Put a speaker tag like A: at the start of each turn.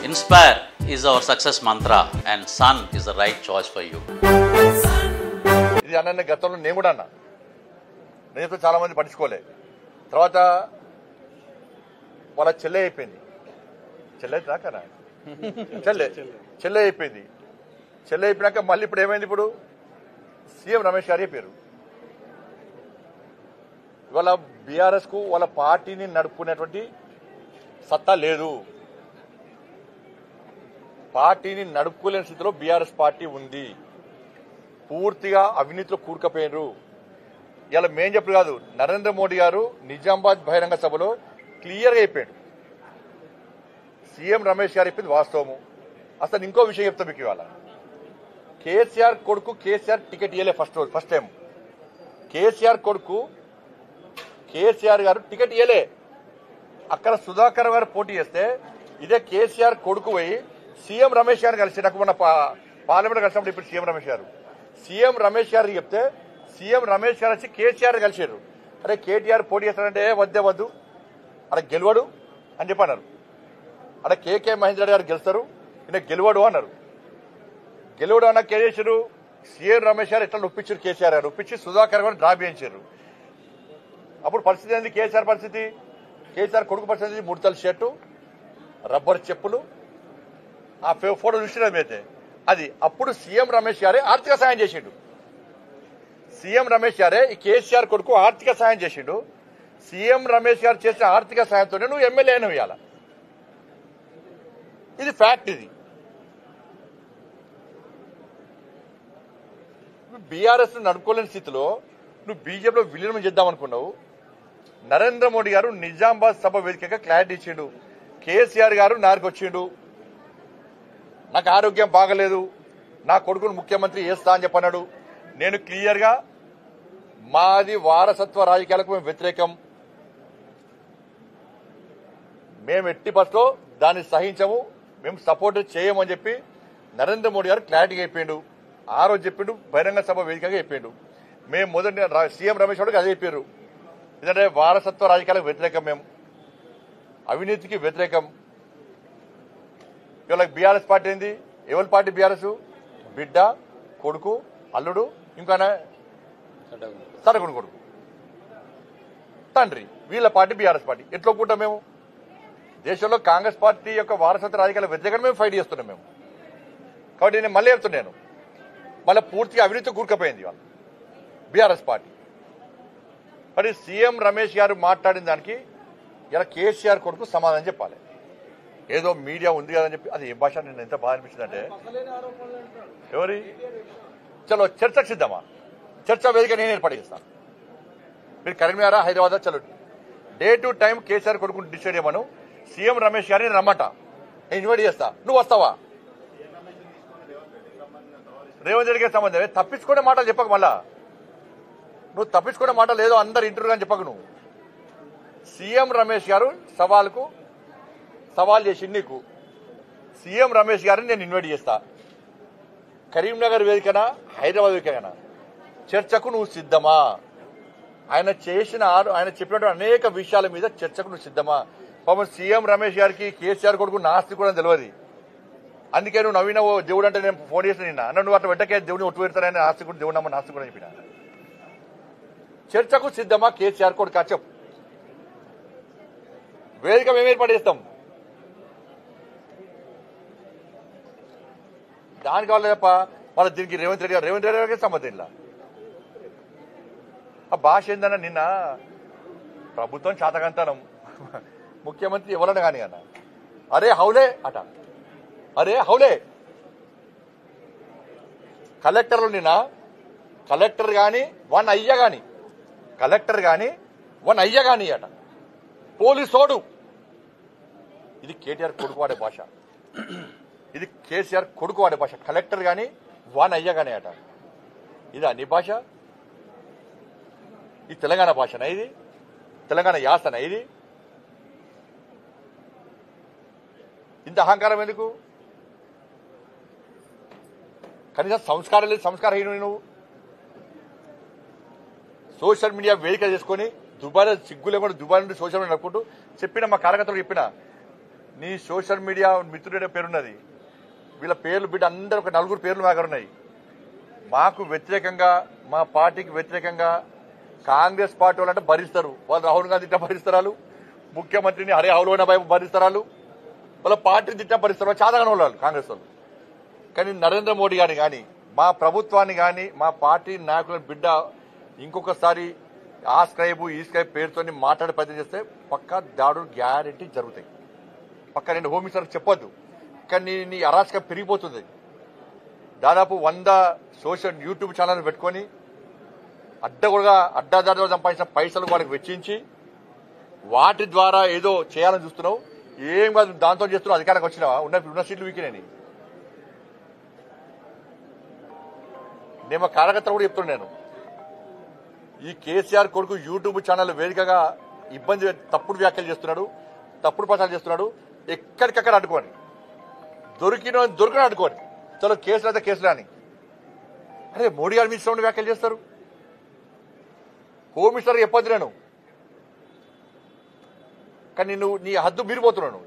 A: Inspire is our success mantra and Sun is the right choice for you.
B: ఇది అన్న గతంలో నేను కూడా అన్నా, నేనైతే చాలా మంది పట్టించుకోలే. తర్వాత వాళ్ళ చెల్లె అయిపోయింది, చెల్లె రాకనా చెల్లె అయిపోయింది. చెల్లె అయిపోయినాక మళ్ళీ ఇప్పుడు ఏమైంది, ఇప్పుడు సీఎం రమేష్ గారి పేరు. ఇవాళ బీఆర్ఎస్ కు వాళ్ళ పార్టీని నడుపుకునేటువంటి సత్తా లేదు, పార్టీని నడుపుకోలేని స్థితిలో బీఆర్ఎస్ పార్టీ ఉంది. పూర్తిగా అవినీతిలో కూరుకుపోయినారు. ఇలా మేం చెప్పు కాదు, నరేంద్ర మోడీ గారు నిజామాబాద్ బహిరంగ సభలో క్లియర్గా చెప్పాడు. సీఎం రమేష్ గారు చెప్పింది వాస్తవము. అసలు ఇంకో విషయం చెప్తా మీకు, ఇవాళ కేసీఆర్ కొడుకు కేసీఆర్ టికెట్ ఇవ్వలే ఫస్ట్ టైం. కేసీఆర్ కొడుకు కేసీఆర్ గారు టికెట్ ఇవ్వలే. అక్కడ సుధాకర్ గారు పోటీ చేస్తే ఇదే కేసీఆర్ కొడుకు పోయి సీఎం రమేష్ గారు కలిసి, నాకు మొన్న పార్లమెంట్ కలిసినప్పుడు ఇప్పుడు సీఎం రమేష్ గారికి చెప్తే సీఎం రమేష్ గారు వచ్చి కేసీఆర్ కలిసారు. అరే కేటీఆర్ పోటీ చేస్తారంటే వద్దు అక్కడ గెలవడు అని చెప్పన్నారు. అక్కడ కేకే మహేందర్ రెడ్డి గారు గెలుస్తారు, ఈయన గెలవడు అన్నారు. గెలవడు అన్న చేశారు, సీఎం రమేష్ గారు ఎట్లా ఒప్పించారు, కేసీఆర్ గారు ఒప్పించి సుధాకర్ గారు డ్రాప్ చేయించారు. అప్పుడు పరిస్థితి ఏంది, కేసీఆర్ పరిస్థితి, కేసీఆర్ కొడుకు పరిస్థితి ముడతల షర్టు, రబ్బర్ చెప్పులు, ఆ ఫోటో చూసినది అయితే అది. అప్పుడు సీఎం రమేష్ గారే ఆర్థిక సాయం చేసిండు. సీఎం రమేష్ గారే ఈ కేసీఆర్ కొడుకు ఆర్థిక సాయం చేసిండు. సీఎం రమేష్ గారు చేసిన ఆర్థిక సాయంతోనే నువ్వు ఎమ్మెల్యే అయినవు. ఇవాళ ఇది ఫ్యాక్ట్. ఇది బీఆర్ఎస్ నడుపుకోలేని స్థితిలో నువ్వు బీజేపీలో విలీనం చేద్దామనుకున్నావు. నరేంద్ర మోడీ గారు నిజామాబాద్ సభ వేదికగా క్లారిటీ ఇచ్చిండు. కేసీఆర్ గారు నారికి వచ్చిండు, నాకు ఆరోగ్యం బాగలేదు, నా కొడుకును ముఖ్యమంత్రి చేస్తా అని చెప్పన్నాడు. నేను క్లియర్ గా మాది వారసత్వ రాజకీయాలకు మేము వ్యతిరేకం, మేము ఎట్టి బస్లో దాన్ని సహించము, మేము సపోర్ట్ చేయమని చెప్పి నరేంద్ర మోడీ గారు క్లారిటీగా చెప్పిండు. ఆ రోజు చెప్పిండు, బహిరంగ సభ వేదికగా చెప్పిండు. మేము మొదటి సీఎం రమేష్ గారికి అదే చెప్పారు, ఎందుకంటే వారసత్వ రాజకీయాలకు వ్యతిరేకం, మేము అవినీతికి వ్యతిరేకం. ఇవాళ బీఆర్ఎస్ పార్టీ ఏంది, ఎవరి పార్టీ బీఆర్ఎస్, బిడ్డ కొడుకు అల్లుడు ఇంకా సరగుని కొడుకు తండ్రి, వీళ్ళ పార్టీ బీఆర్ఎస్ పార్టీ. ఎట్లా ఒప్పుకుంటాం మేము? దేశంలో కాంగ్రెస్ పార్టీ యొక్క వారసత్వ రాజకీయాల వ్యతిరేకంగా మేము ఫైట్ చేస్తున్నాం మేము. కాబట్టి నేను మళ్ళీ చెప్తున్నాను, మళ్ళీ పూర్తిగా అవినీతి కూరుకుపోయింది ఇవాళ బీఆర్ఎస్ పార్టీ. మరి సీఎం రమేష్ గారు మాట్లాడిన దానికి ఇలా కేసీఆర్ కొడుకు సమాధానం చెప్పాలి. ఏదో మీడియా ఉంది కదని చెప్పి, అది ఏ భాష, నేను ఎంత బాగా అనిపించిందంటే, ఎవరి చలో చర్చకు సిద్ధమా, చర్చ వేదిక నేను ఏర్పాటు చేస్తాను. మీరు కరీంనగర్ హైదరాబాద్ చలో డే టు టైం కేసీఆర్ కొడుకు డిసైడ్ చేయమను, సీఎం రమేష్ గారిని రమ్మట, నేను ఇన్వైట్ చేస్తా, నువ్వు వస్తావా? రేవంత్ రెడ్డికి సంబంధం తప్పించుకునే మాటలు చెప్పకు, మళ్ళా నువ్వు తప్పించుకునే మాటలు ఏదో అందరు ఇంటర్వ్యూ అని చెప్పకు. నువ్వు సీఎం రమేష్ గారు సవాల్ చేసి నీకు సీఎం రమేష్ గారిని నేను ఇన్వైట్ చేస్తా, కరీంనగర్ వేదికనా హైదరాబాద్ వేదికనా చర్చకు నువ్వు సిద్ధమా? ఆయన చెప్పినటువంటి అనేక విషయాల మీద చర్చకు నువ్వు సిద్ధమా? పాపం సీఎం రమేష్ గారికి కేసీఆర్ కొడుకు నాస్తి కూడా తెలియదు. అందుకే నువ్వు నవీన దేవుడు అంటే నేను ఫోన్ చేసిన నిన్న అన్న, నువ్వు అట్లా వెంటకే దేవుడిని ఒట్టు పెడతానని ఆస్తి కూడా దేవుడు నమ్మ నాస్తి కూడా చెప్పిన. చర్చకు సిద్ధమా కేసీఆర్ కొడుకు చెప్పు, వేదిక మేము ఏర్పాటు చేస్తాం. దానికి కావాలి తప్ప వాళ్ళ దీనికి రేవంత్ రెడ్డి గారికి సంబంధం ఇలా. ఆ భాష ఏందన్నా, నిన్న ప్రభుత్వం చాతకంతనం, ముఖ్యమంత్రి ఎవరన్నా కానీ అన్న, అరే హౌలే అట, అరే హౌలే. కలెక్టర్లు నిన్న కలెక్టర్ గాని వన్ అయ్య గాని, కలెక్టర్ గాని వన్ అయ్య గాని అట, పోలీసోడు. ఇది కేటీఆర్ కొడుకు వాడే భాష, ఇది కేసీఆర్ కొడుకు వాడే భాష. కలెక్టర్ గాని వన్ అయ్య గాని అట, ఇది అన్ని భాష. ఇది తెలంగాణ భాషనా? ఇది తెలంగాణ యాసనా? ఇది ఇంత అహంకారం ఎందుకు? కనీసం సంస్కారం లేదు, సంస్కారహీనుడు నువ్వు. సోషల్ మీడియా వేదిక చేసుకుని దుబాయ్ సిగ్గు లేకుండా దుబాయ్ నుండి సోషల్ మీడియా నడుపుకుంటూ చెప్పిన మా కార్యకర్తలు చెప్పిన, నీ సోషల్ మీడియా మిత్రుడే పేరున్నది, వీళ్ళ పేర్లు బిడ్డ అందరూ ఒక 4 పేర్లు మా దగ్గర ఉన్నాయి. మాకు వ్యతిరేకంగా, మా పార్టీకి వ్యతిరేకంగా కాంగ్రెస్ పార్టీ వాళ్ళంటే భరిస్తారు. వాళ్ళు రాహుల్ గాంధీ తిట్టా భరిస్తారు, ముఖ్యమంత్రిని హరే హౌలోన భరిస్తారు, వాళ్ళ పార్టీని తిట్టా భరిస్తారు. చాలాగానే వాళ్ళు కాంగ్రెస్ వాళ్ళు. కానీ నరేంద్ర మోడీ గారిని కానీ, మా ప్రభుత్వాన్ని కానీ, మా పార్టీ నాయకుల బిడ్డ ఇంకొకసారి ఆ స్క్రైబు ఈ స్క్రైబ్ పేరుతో మాట్లాడే ప్రయత్నం చేస్తే పక్కా దాడులు గ్యారెంటీ జరుగుతాయి. పక్క నేను హోమ్ మినిస్టర్ చెప్పొద్దు, కానీ నీ అరాచకం పెరిగిపోతుంది. దాదాపు 100 సోషల్ యూట్యూబ్ ఛానల్ పెట్టుకొని అడ్డాదారిలో సంపాదించిన పైసలు వాళ్ళకి వెచ్చించి వాటి ద్వారా ఏదో చేయాలని చూస్తున్నావు. ఏం కాదు, దాంతో చేస్తున్నావు. అధికారానికి వచ్చినావా? ఉన్న సీట్లు వీకినేని నేను కార్యకర్తలు కూడా చెప్తున్నాను. నేను ఈ కేసీఆర్ కొడుకు యూట్యూబ్ ఛానల్ వేదికగా తప్పుడు వ్యాఖ్యలు చేస్తున్నాడు, తప్పుడు ప్రచారం చేస్తున్నాడు. ఎక్కడికక్కడ అడ్డుకోండి, దొరికిన అడ్డుకోండి. చలో కేసులు అయితే కేసులు అని. అరే మోడీ గారు మీ ఇష్టం వ్యాఖ్యలు చేస్తారు. హోమ్ మినిస్టర్ చెప్పొద్దు నేను, కానీ నువ్వు నీ హద్దు మీరిపోతున్నావు.